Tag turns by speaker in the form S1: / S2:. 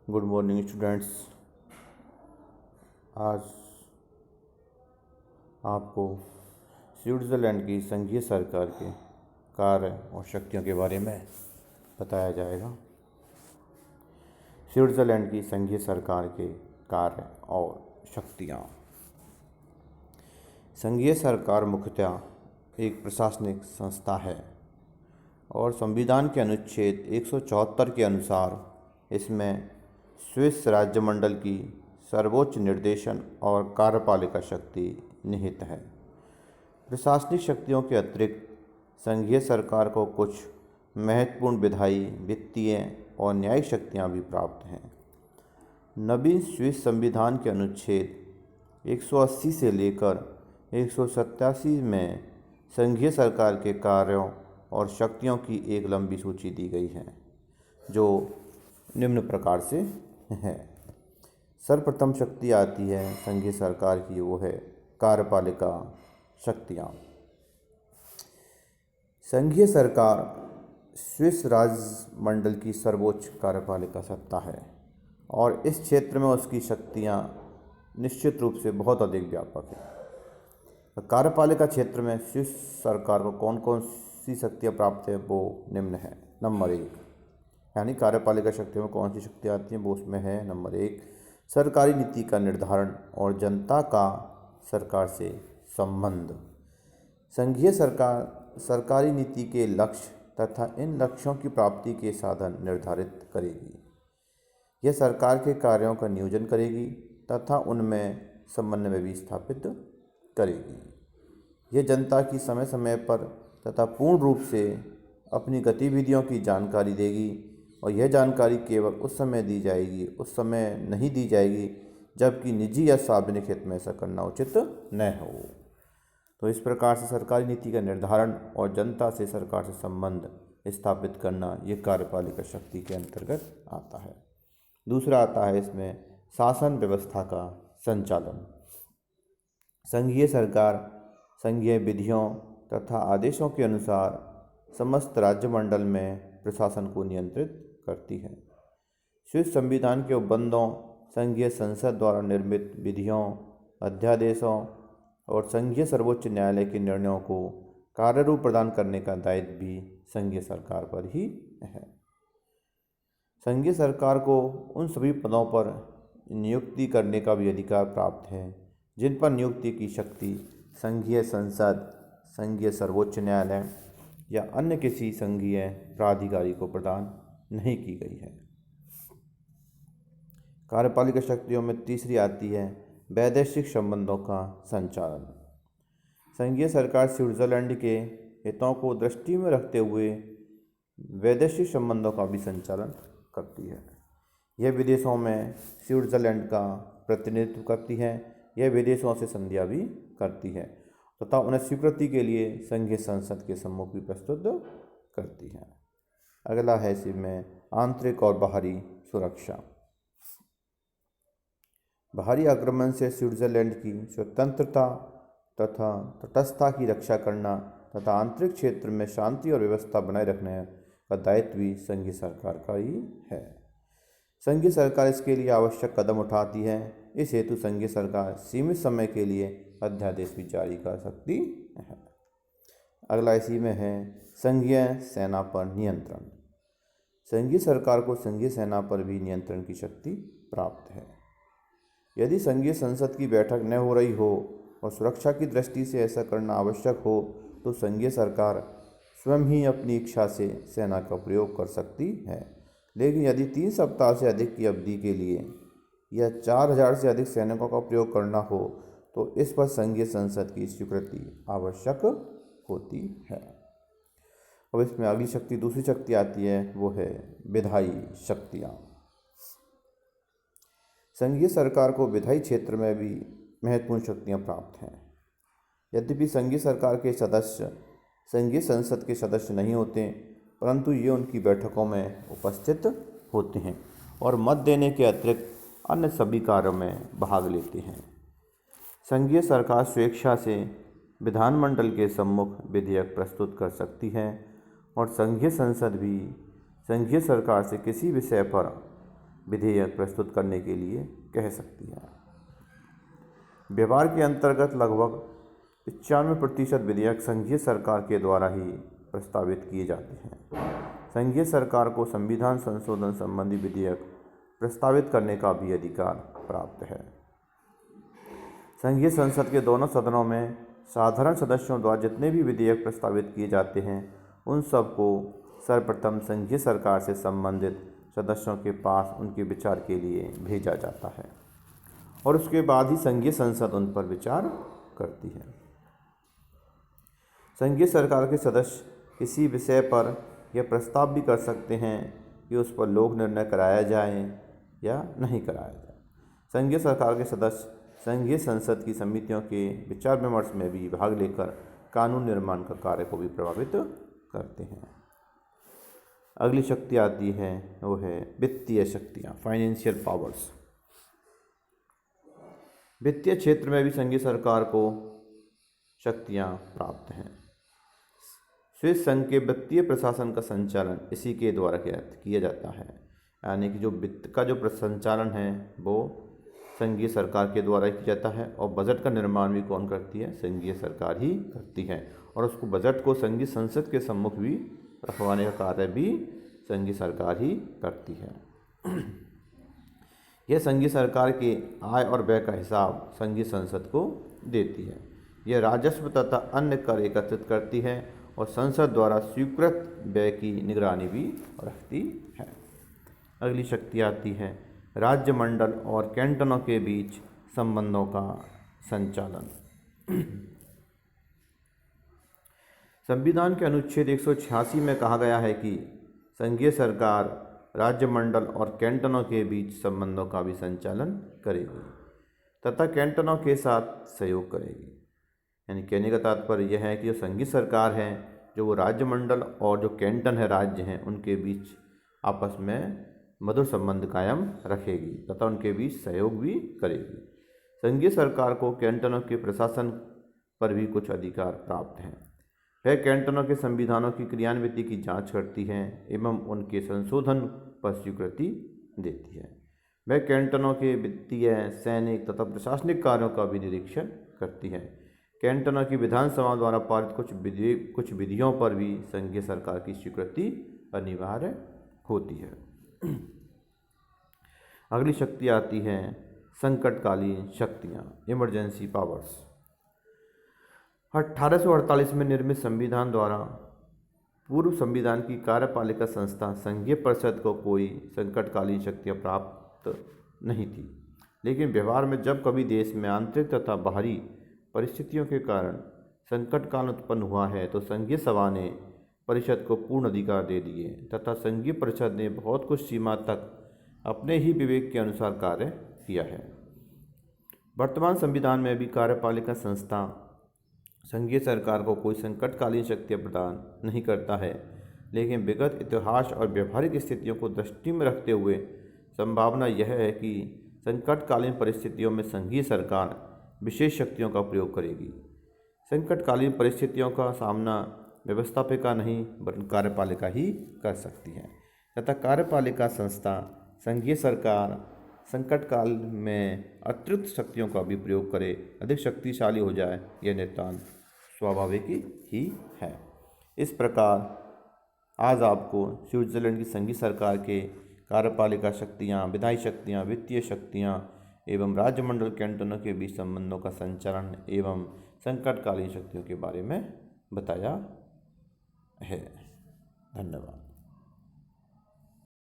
S1: Good morning students. आज आपको Switzerland की संघीय सरकार के कार्य और शक्तियों के बारे में बताया जाएगा। स्विट्ज़रलैंड की संघीय सरकार के कार्य और शक्तियाँ। संघीय सरकार मुख्यतः एक प्रशासनिक संस्था है और संविधान के अनुच्छेद 174 के अनुसार इसमें स्विस राज्यमंडल की सर्वोच्च निर्देशन और कार्यपालिका शक्ति निहित है। प्रशासनिक शक्तियों के अतिरिक्त संघीय सरकार को कुछ महत्वपूर्ण विधायी, वित्तीय और न्यायिक शक्तियां भी प्राप्त हैं। नवीन स्विस संविधान के अनुच्छेद 180 से लेकर 187 में संघीय सरकार के कार्यों और शक्तियों की एक लंबी सूची दी गई है, जो निम्न प्रकार से है। सर्वप्रथम शक्ति आती है संघीय सरकार की, वो है कार्यपालिका शक्तियाँ। संघीय सरकार स्विस राजमंडल की सर्वोच्च कार्यपालिका सत्ता है और इस क्षेत्र में उसकी शक्तियाँ निश्चित रूप से बहुत अधिक व्यापक है। कार्यपालिका क्षेत्र में स्विस सरकार को कौन कौन सी शक्तियाँ प्राप्त है, वो निम्न है। नंबर 1, यानी कार्यपालिका शक्तियों में कौन सी शक्ति आती हैं, वो उसमें है। नंबर 1, सरकारी नीति का निर्धारण और जनता का सरकार से संबंध। संघीय सरकार सरकारी नीति के लक्ष्य तथा इन लक्ष्यों की प्राप्ति के साधन निर्धारित करेगी। यह सरकार के कार्यों का नियोजन करेगी तथा उनमें समन्वय भी स्थापित करेगी। यह जनता की समय समय पर तथा पूर्ण रूप से अपनी गतिविधियों की जानकारी देगी और यह जानकारी केवल उस समय दी जाएगी, उस समय नहीं दी जाएगी जबकि निजी या सार्वजनिक हित में ऐसा करना उचित न हो। तो इस प्रकार से सरकारी नीति का निर्धारण और जनता से सरकार से संबंध स्थापित करना, ये कार्यपालिका शक्ति के अंतर्गत आता है। दूसरा आता है इसमें शासन व्यवस्था का संचालन। संघीय सरकार संघीय विधियों तथा आदेशों के अनुसार समस्त राज्यमंडल में प्रशासन को नियंत्रित करती है। स्विस संविधान के उपबंधों, संघीय संसद द्वारा निर्मित विधियों, अध्यादेशों और संघीय सर्वोच्च न्यायालय के निर्णयों को कार्यरूप प्रदान करने का दायित्व भी संघीय सरकार पर ही है। संघीय सरकार को उन सभी पदों पर नियुक्ति करने का भी अधिकार प्राप्त है जिन पर नियुक्ति की शक्ति संघीय संसद, संघीय सर्वोच्च न्यायालय या अन्य किसी संघीय प्राधिकारी को प्रदान नहीं की गई है। कार्यपालिका शक्तियों में तीसरी आती है वैदेशिक संबंधों का संचालन। संघीय सरकार स्विट्जरलैंड के हितों को दृष्टि में रखते हुए वैदेशिक संबंधों का भी संचालन करती है। यह विदेशों में स्विट्जरलैंड का प्रतिनिधित्व करती है, यह विदेशों से संधियाँ भी करती है तथा उन्हें स्वीकृति के लिए संघीय संसद के सम्मुख भी प्रस्तुत करती है। अगला है इसमें आंतरिक और बाहरी सुरक्षा। बाहरी आक्रमण से स्विट्जरलैंड की स्वतंत्रता तथा तटस्थता की रक्षा करना तथा आंतरिक क्षेत्र में शांति और व्यवस्था बनाए रखने का दायित्व भी संघीय सरकार का ही है। संघीय सरकार इसके लिए आवश्यक कदम उठाती है। इस हेतु संघीय सरकार सीमित समय के लिए अध्यादेश भी जारी कर सकती है। अगला इसी में है संघीय सेना पर नियंत्रण। संघीय सरकार को संघीय सेना पर भी नियंत्रण की शक्ति प्राप्त है। यदि संघीय संसद की बैठक न हो रही हो और सुरक्षा की दृष्टि से ऐसा करना आवश्यक हो तो संघीय सरकार स्वयं ही अपनी इच्छा से सेना का प्रयोग कर सकती है। लेकिन यदि 3 सप्ताह से अधिक की अवधि के लिए या 4000 से अधिक सैनिकों का प्रयोग करना हो तो इस पर संघीय संसद की स्वीकृति आवश्यक होती है। अब इसमें अगली शक्ति, दूसरी शक्ति आती है, वो है विधायी शक्तियाँ। संघीय सरकार को विधायी क्षेत्र में भी महत्वपूर्ण शक्तियाँ प्राप्त हैं। यद्यपि संघीय सरकार के सदस्य संघीय संसद के सदस्य नहीं होते, परंतु ये उनकी बैठकों में उपस्थित होते हैं और मत देने के अतिरिक्त अन्य सभी कार्यों में भाग लेते हैं। संघीय सरकार स्वेच्छा से विधानमंडल के सम्मुख विधेयक प्रस्तुत कर सकती है और संघीय संसद भी संघीय सरकार से किसी विषय पर विधेयक प्रस्तुत करने के लिए कह सकती है। व्यवहार के अंतर्गत लगभग 95% विधेयक संघीय सरकार के द्वारा ही प्रस्तावित किए जाते हैं। संघीय सरकार को संविधान संशोधन संबंधी विधेयक प्रस्तावित करने का भी अधिकार प्राप्त है। संघीय संसद के दोनों सदनों में साधारण सदस्यों द्वारा जितने भी विधेयक प्रस्तावित किए जाते हैं उन सब को सर्वप्रथम संघीय सरकार से संबंधित सदस्यों के पास उनके विचार के लिए भेजा जाता है और उसके बाद ही संघीय संसद उन पर विचार करती है। संघीय सरकार के सदस्य किसी विषय पर यह प्रस्ताव भी कर सकते हैं कि उस पर लोक निर्णय कराया जाए या नहीं कराया जाए। संघीय सरकार के सदस्य संघीय संसद की समितियों के विचार विमर्श में भी भाग लेकर कानून निर्माण का कार्य को भी प्रभावित करते हैं। अगली शक्ति आती है वो है वित्तीय शक्तियाँ, फाइनेंशियल पावर्स। वित्तीय क्षेत्र में भी संघीय सरकार को शक्तियाँ प्राप्त हैं। स्विस संघ के वित्तीय प्रशासन का संचालन इसी के द्वारा किया जाता है, यानी कि जो वित्त का जो संचालन है वो संघीय सरकार के द्वारा किया जाता है और बजट का निर्माण भी कौन करती है? संघीय सरकार ही करती है और उसको बजट को संघीय संसद के सम्मुख भी रखवाने का कार्य भी संघीय सरकार ही करती है। यह संघीय सरकार के आय और व्यय का हिसाब संघीय संसद को देती है। यह राजस्व तथा अन्य कर एकत्रित करती है और संसद द्वारा स्वीकृत व्यय की निगरानी भी रखती है। अगली शक्ति आती है राज्य मंडल और कैंटनों के बीच संबंधों का संचालन। संविधान के अनुच्छेद 186 में कहा गया है कि संघीय सरकार राज्य मंडल और कैंटनों के बीच संबंधों का भी संचालन करेगी तथा कैंटनों के साथ सहयोग करेगी। यानी कहने का तात्पर्य यह है कि जो संघीय सरकार है, जो वो राज्य मंडल और जो कैंटन है राज्य हैं, उनके बीच आपस में मधुर संबंध कायम रखेगी तथा उनके बीच सहयोग भी करेगी। संघीय सरकार को कैंटनों के प्रशासन पर भी कुछ अधिकार प्राप्त हैं। वह कैंटनों के संविधानों की क्रियान्विति की जांच करती है एवं उनके संशोधन पर स्वीकृति देती है। वह कैंटनों के वित्तीय, सैनिक तथा प्रशासनिक कार्यों का भी निरीक्षण करती है। कैंटनों की विधानसभा द्वारा पारित कुछ विधियों पर भी संघीय सरकार की स्वीकृति अनिवार्य होती है। अगली शक्ति आती है संकटकालीन शक्तियाँ, इमरजेंसी पावर्स। 1848 में निर्मित संविधान द्वारा पूर्व संविधान की कार्यपालिका संस्था संघीय परिषद को कोई संकटकालीन शक्तियाँ प्राप्त नहीं थी, लेकिन व्यवहार में जब कभी देश में आंतरिक तथा बाहरी परिस्थितियों के कारण संकट काल उत्पन्न हुआ है तो संघीय सभा ने परिषद को पूर्ण अधिकार दे दिए तथा संघीय परिषद ने बहुत कुछ सीमा तक अपने ही विवेक के अनुसार कार्य किया है। वर्तमान संविधान में भी कार्यपालिका संस्था संघीय सरकार को कोई संकटकालीन शक्तियाँ प्रदान नहीं करता है, लेकिन विगत इतिहास और व्यावहारिक स्थितियों को दृष्टि में रखते हुए संभावना यह है कि संकटकालीन परिस्थितियों में संघीय सरकार विशेष शक्तियों का प्रयोग करेगी। संकटकालीन परिस्थितियों का सामना व्यवस्थापिका नहीं बल्कि कार्यपालिका ही कर सकती है तथा कार्यपालिका संस्था संघीय सरकार संकट काल में अतिरिक्त शक्तियों का भी प्रयोग करे, अधिक शक्तिशाली हो जाए, यह नितांत स्वाभाविक ही है। इस प्रकार आज आपको स्विट्जरलैंड की संघीय सरकार के कार्यपालिका शक्तियाँ, विधायी शक्तियाँ, वित्तीय शक्तियाँ एवं राज्यमंडल कैंटनों के बीच संबंधों का संचालन एवं संकटकालीन शक्तियों के बारे में बताया है। धन्यवाद।